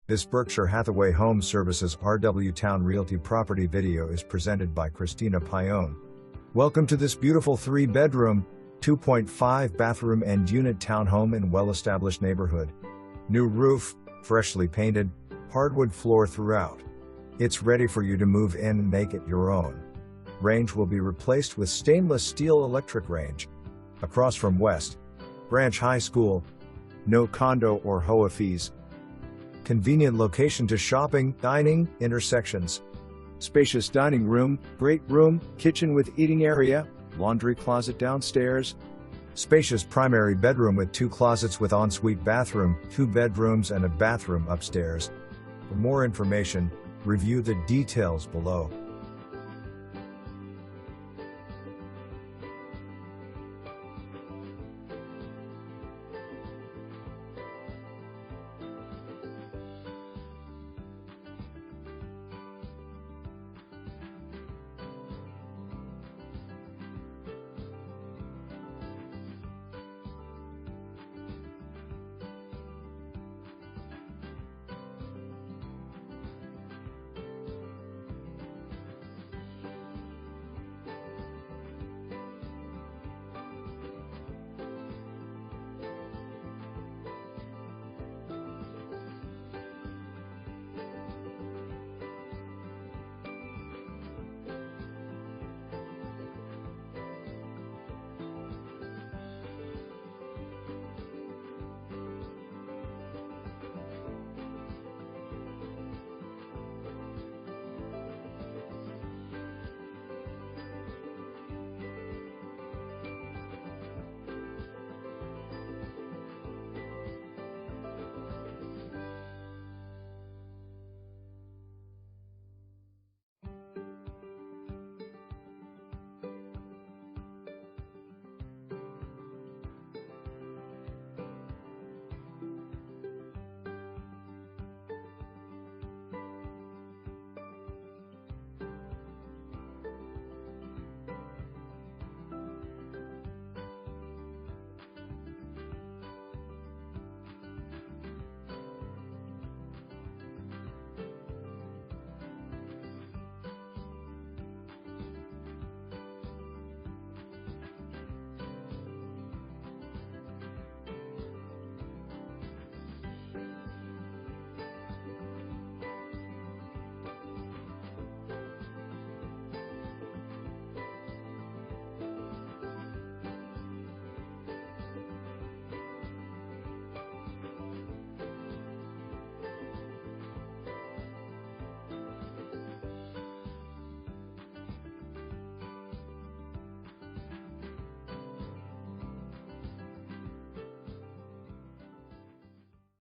This Berkshire Hathaway Home Services RW Towne Realty property video is presented by Christina Pione. Welcome to this beautiful 3-bedroom, 2.5 bathroom end unit townhome in well-established neighborhood. New roof, freshly painted, hardwood floor throughout. It's ready for you to move in and make it your own. Range will be replaced with stainless steel electric range. Across from West Branch High School. No condo or HOA fees. Convenient location to shopping, dining, intersections. Spacious dining room, great room, kitchen with eating area, laundry closet downstairs. Spacious primary bedroom with 2 closets with ensuite bathroom, 2 bedrooms and a bathroom upstairs. For more information, review the details below.